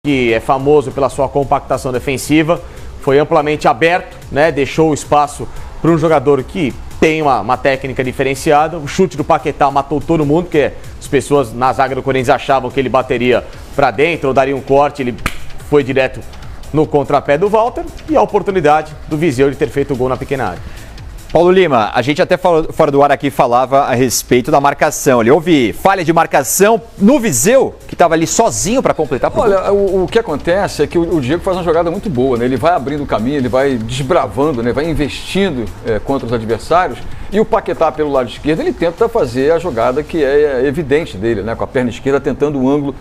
que é famoso pela sua compactação defensiva, foi amplamente aberto, né? Deixou o espaço para um jogador que tem uma técnica diferenciada. O chute do Paquetá matou todo mundo, porque as pessoas na zaga do Corinthians achavam que ele bateria para dentro ou daria um corte, ele foi direto no contrapé do Walter, e a oportunidade do Viseu de ter feito o gol na pequena área. Paulo Lima, a gente até fora do ar aqui falava a respeito da marcação. Ele houve falha de marcação no Viseu, que estava ali sozinho para completar. Olha, o que acontece é que o Diego faz uma jogada muito boa, né? Ele vai abrindo o caminho, ele vai desbravando, né? Vai investindo contra os adversários. E o Paquetá pelo lado esquerdo, ele tenta fazer a jogada que é evidente dele, né? Com a perna esquerda tentando um ângulo.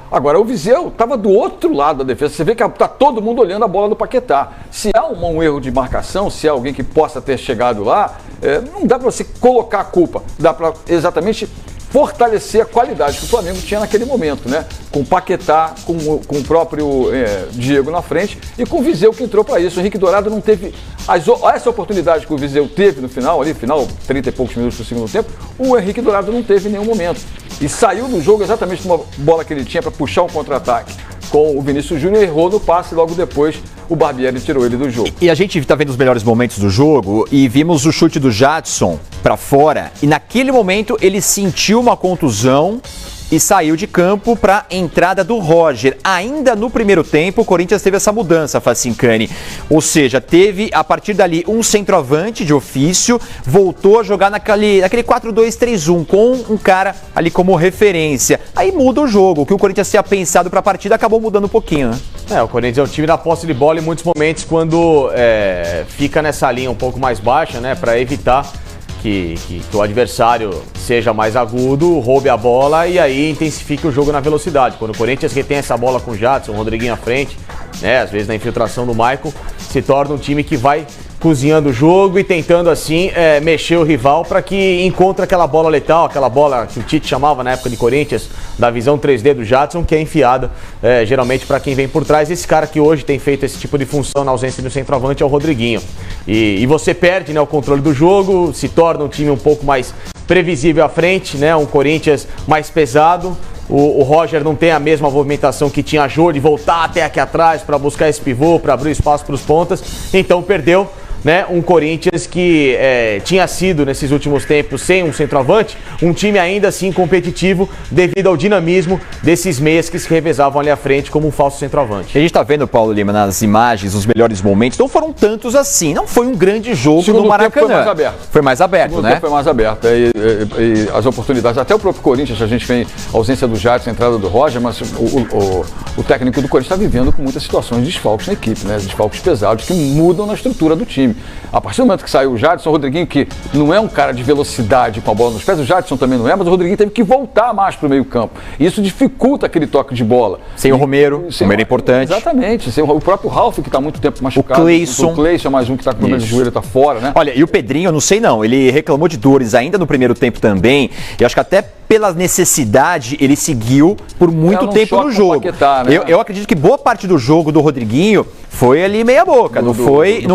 Agora, o Viseu estava do outro lado da defesa. Você vê que está todo mundo olhando a bola do Paquetá. Se há um erro de marcação, se há alguém que possa ter chegado lá, não dá para você colocar a culpa. Dá para exatamente fortalecer a qualidade que o Flamengo tinha naquele momento, né? Com o Paquetá, com o próprio Diego na frente e com o Viseu que entrou para isso. O Henrique Dourado não teve essa oportunidade que o Viseu teve no final, 30 e poucos minutos do segundo tempo, o Henrique Dourado não teve em nenhum momento. E saiu do jogo exatamente com uma bola que ele tinha para puxar um contra-ataque com o Vinícius Júnior, errou no passe e logo depois o Barbieri tirou ele do jogo. E a gente está vendo os melhores momentos do jogo e vimos o chute do Jadson para fora e naquele momento ele sentiu uma contusão e saiu de campo para a entrada do Roger. Ainda no primeiro tempo, o Corinthians teve essa mudança, Facincani. Ou seja, teve a partir dali um centroavante de ofício, voltou a jogar naquele 4-2-3-1 com um cara ali como referência. Aí muda o jogo. O que o Corinthians tinha pensado para a partida acabou mudando um pouquinho, né? O Corinthians é um time da posse de bola em muitos momentos quando fica nessa linha um pouco mais baixa, né, para evitar que o adversário seja mais agudo, roube a bola e aí intensifique o jogo na velocidade. Quando o Corinthians retém essa bola com o Jadson, o Rodriguinho à frente, né, às vezes na infiltração do Maicon, se torna um time que vai cozinhando o jogo e tentando assim mexer o rival para que encontre aquela bola letal, aquela bola que o Tite chamava na época de Corinthians, da visão 3D do Jadson, que é enfiada geralmente para quem vem por trás. Esse cara que hoje tem feito esse tipo de função na ausência do centroavante é o Rodriguinho. E você perde, né, o controle do jogo, se torna um time um pouco mais previsível à frente, né, um Corinthians mais pesado. O Roger não tem a mesma movimentação que tinha a Jô de voltar até aqui atrás para buscar esse pivô, para abrir espaço para os pontas, então perdeu, né, um Corinthians que tinha sido, nesses últimos tempos, sem um centroavante, um time ainda assim competitivo devido ao dinamismo desses meias que se revezavam ali à frente como um falso centroavante. A gente está vendo, Paulo Lima, nas imagens, os melhores momentos, não foram tantos assim, não foi um grande jogo no Maracanã. Foi mais aberto. Foi mais aberto, né? Foi mais aberto. E as oportunidades, até o próprio Corinthians, a gente vem a ausência do Jadson, a entrada do Roger, mas o técnico do Corinthians está vivendo com muitas situações de desfalques na equipe, né? Desfalques pesados que mudam na estrutura do time. A partir do momento que saiu o Jadson, o Rodriguinho, que não é um cara de velocidade com a bola nos pés, o Jadson também não é, mas o Rodriguinho teve que voltar mais para o meio campo. E isso dificulta aquele toque de bola. Sem o Romero, o Romero é importante. Exatamente, sem o próprio Ralf, que está há muito tempo machucado. O Cleison é mais um que está com problema de joelho, está fora, né? Olha, e o Pedrinho, eu não sei não, ele reclamou de dores ainda no primeiro tempo também, e acho que até pela necessidade, ele seguiu por muito tempo no jogo. Paquetá, né? Eu acredito que boa parte do jogo do Rodriguinho foi ali meia boca, não foi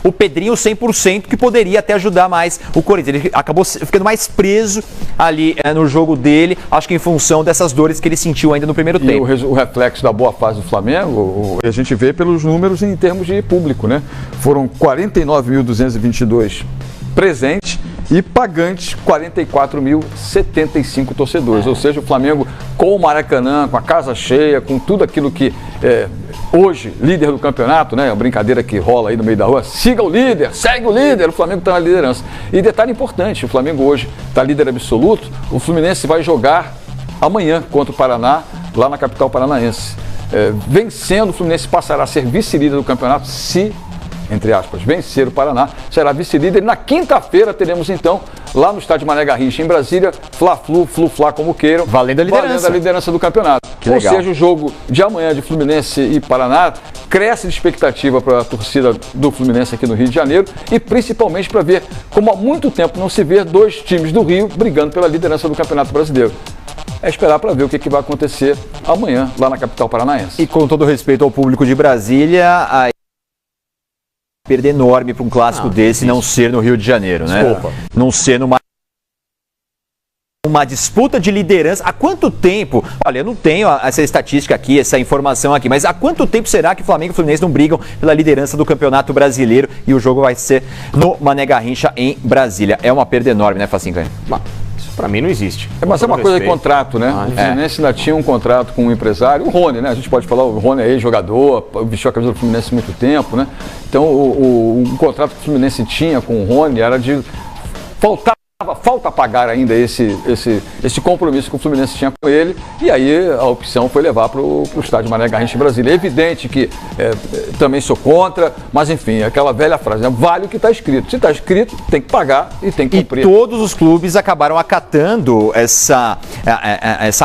o Pedrinho 100% que poderia até ajudar mais o Corinthians. Ele acabou ficando mais preso ali no jogo dele, acho que em função dessas dores que ele sentiu ainda no primeiro tempo. O reflexo da boa fase do Flamengo, a gente vê pelos números em termos de público, né? Foram 49.222 presentes e pagantes 44.075 torcedores. Ou seja, o Flamengo com o Maracanã, com a casa cheia, com tudo aquilo que hoje, líder do campeonato, né? A brincadeira que rola aí no meio da rua, siga o líder, segue o líder, o Flamengo está na liderança. E detalhe importante, o Flamengo hoje está líder absoluto, o Fluminense vai jogar amanhã contra o Paraná, lá na capital paranaense. Vencendo, o Fluminense passará a ser vice-líder do campeonato se, entre aspas, vencer o Paraná, será vice-líder. Na quinta-feira teremos então, lá no estádio Mané Garrincha, em Brasília, Fla-Flu, Flu-Fla, como queiram, valendo a liderança do campeonato. Ou seja, o jogo de amanhã de Fluminense e Paraná cresce de expectativa para a torcida do Fluminense aqui no Rio de Janeiro e principalmente para ver como há muito tempo não se vê dois times do Rio brigando pela liderança do Campeonato Brasileiro. É esperar para ver o que vai acontecer amanhã lá na capital paranaense. E com todo respeito ao público de Brasília, perder enorme para um clássico desse não ser no Rio de Janeiro, né? Desculpa. Não ser no uma disputa de liderança. Há quanto tempo? Olha, eu não tenho essa estatística aqui, essa informação aqui, mas há quanto tempo será que Flamengo e Fluminense não brigam pela liderança do Campeonato Brasileiro e o jogo vai ser no Mané Garrincha em Brasília? É uma perda enorme, né, Facinho? Isso pra mim não existe. Mas é uma coisa de contrato, né? O Fluminense ainda tinha um contrato com um empresário, o Rony, né? A gente pode falar, o Rony é ex-jogador, vestiu a camisa do Fluminense há muito tempo, né? Então o contrato que o Fluminense tinha com o Rony era de falta pagar ainda esse compromisso que o Fluminense tinha com ele, e aí a opção foi levar para o estádio Mané Garrincha em Brasília. É evidente que também sou contra, mas enfim, aquela velha frase, né? Vale o que está escrito. Se está escrito, tem que pagar e tem que cumprir. E todos os clubes acabaram acatando essa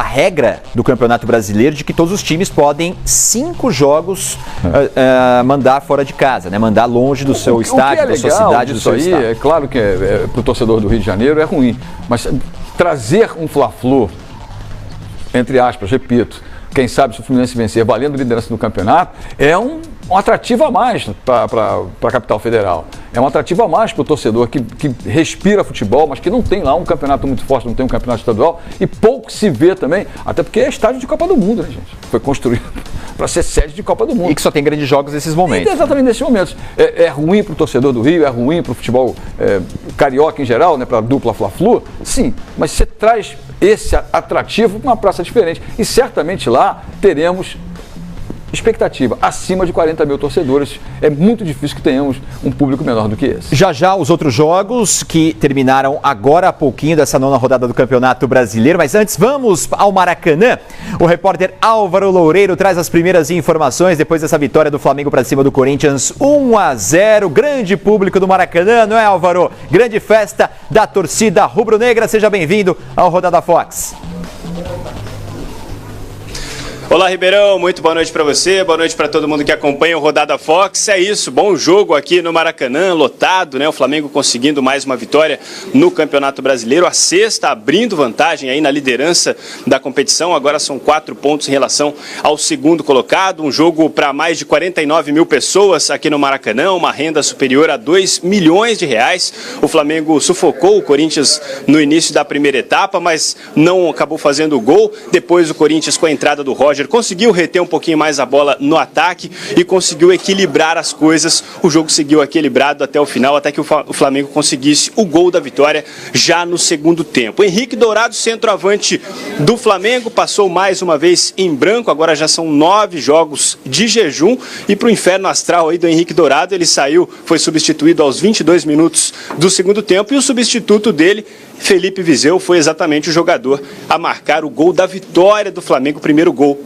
regra do Campeonato Brasileiro de que todos os times podem 5 jogos mandar fora de casa, né? Mandar longe do seu estádio, da sua cidade, do seu estado. É claro que para o torcedor do Rio de Janeiro é ruim, mas trazer um Fla-Flu, entre aspas, repito, quem sabe se o Fluminense vencer valendo a liderança do campeonato, é um atrativo a mais para a capital federal. É um atrativo a mais para o torcedor que respira futebol, mas que não tem lá um campeonato muito forte, não tem um campeonato estadual, e pouco se vê também, até porque é estádio de Copa do Mundo, né, gente? Foi construído para ser sede de Copa do Mundo. E que só tem grandes jogos nesses momentos. Exatamente nesses momentos. É ruim para o torcedor do Rio, é ruim para o futebol carioca em geral, né, para a dupla Fla-Flu, sim, mas você traz esse atrativo para uma praça diferente. E certamente lá teremos expectativa acima de 40 mil torcedores. É muito difícil que tenhamos um público menor do que esse. Já os outros jogos que terminaram agora há pouquinho dessa 9ª rodada do Campeonato Brasileiro. Mas antes, vamos ao Maracanã. O repórter Álvaro Loureiro traz as primeiras informações depois dessa vitória do Flamengo para cima do Corinthians 1-0. Grande público do Maracanã, não é, Álvaro? Grande festa da torcida rubro-negra. Seja bem-vindo ao Rodada Fox. Olá, Ribeirão, muito boa noite para você, boa noite para todo mundo que acompanha o Rodada Fox. É isso, bom jogo aqui no Maracanã, lotado, né? O Flamengo conseguindo mais uma vitória no Campeonato Brasileiro, a 6ª abrindo vantagem aí na liderança da competição. Agora são 4 pontos em relação ao 2º colocado. Um jogo para mais de 49 mil pessoas aqui no Maracanã, uma renda superior a 2 milhões de reais. O Flamengo sufocou o Corinthians no início da primeira etapa, mas não acabou fazendo o gol. Depois o Corinthians, com a entrada do Roger, conseguiu reter um pouquinho mais a bola no ataque e conseguiu equilibrar as coisas. O jogo seguiu equilibrado até o final, até que o Flamengo conseguisse o gol da vitória já no 2º tempo. Henrique Dourado, centroavante do Flamengo, passou mais uma vez em branco. Agora já são 9 jogos de jejum, e para o inferno astral aí do Henrique Dourado, ele saiu, foi substituído aos 22 minutos do 2º tempo, e o substituto dele, Felipe Viseu, foi exatamente o jogador a marcar o gol da vitória do Flamengo, o primeiro gol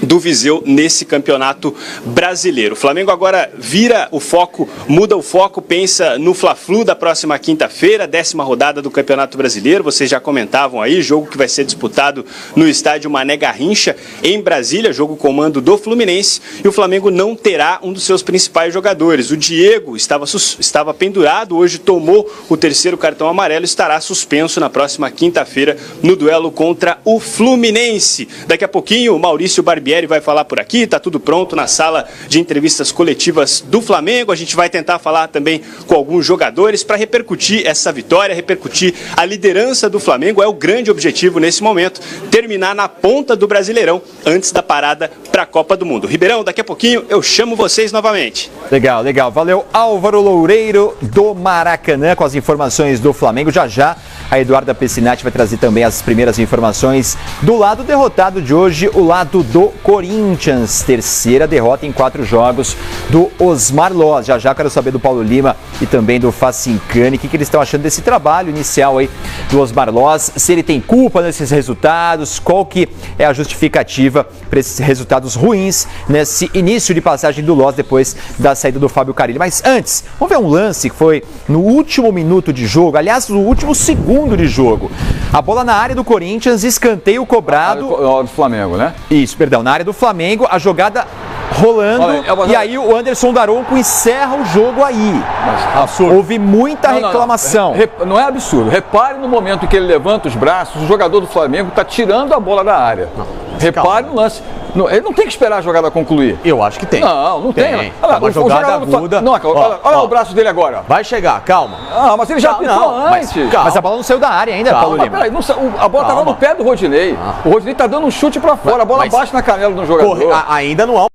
do Viseu nesse Campeonato Brasileiro. O Flamengo agora vira o foco, muda o foco, pensa no Fla-Flu da próxima quinta-feira, 10ª rodada do Campeonato Brasileiro. Vocês já comentavam aí, jogo que vai ser disputado no estádio Mané Garrincha, em Brasília, jogo comando do Fluminense, e o Flamengo não terá um dos seus principais jogadores. O Diego estava pendurado, hoje tomou o 3º cartão amarelo, estará suspenso na próxima quinta-feira no duelo contra o Fluminense. Daqui a pouquinho o Maurício Barbieri vai falar por aqui, está tudo pronto na sala de entrevistas coletivas do Flamengo. A gente vai tentar falar também com alguns jogadores para repercutir essa vitória, repercutir a liderança do Flamengo. É o grande objetivo nesse momento, terminar na ponta do Brasileirão antes da parada para a Copa do Mundo. Ribeirão, daqui a pouquinho eu chamo vocês novamente. Legal, legal. Valeu, Álvaro Loureiro do Maracanã com as informações do Flamengo. Já a Eduarda Pessinati vai trazer também as primeiras informações do lado derrotado de hoje, o lado do Corinthians. 3ª derrota em 4 jogos do Osmar Loz. Já quero saber do Paulo Lima e também do Facincani, o que eles estão achando desse trabalho inicial aí do Osmar Loz, se ele tem culpa nesses resultados, qual que é a justificativa para esses resultados ruins nesse início de passagem do Loz depois da saída do Fábio Carille. Mas antes, vamos ver um lance que foi no último minuto de jogo, aliás, no último segundo de jogo. A bola na área do Corinthians, escanteio cobrado. Do Flamengo, né? Isso, perdão, na área do Flamengo, a jogada rolando, e aí o Anderson Daronco encerra o jogo aí. Houve muita reclamação. Não é absurdo. Repare no momento em que ele levanta os braços, o jogador do Flamengo está tirando a bola da área. Repare no lance. Ele não tem que esperar a jogada concluir. Eu acho que tem. Não tem. Olha, uma jogada aguda. Não, olha o braço dele agora. Vai chegar, calma. Mas ele já apitou antes. Mas a bola não saiu da área ainda, Paulo Lima. Peraí, a bola estava no pé do Rodinei. O Rodinei está dando um chute para fora. A bola bate na canela do jogador. Ainda não há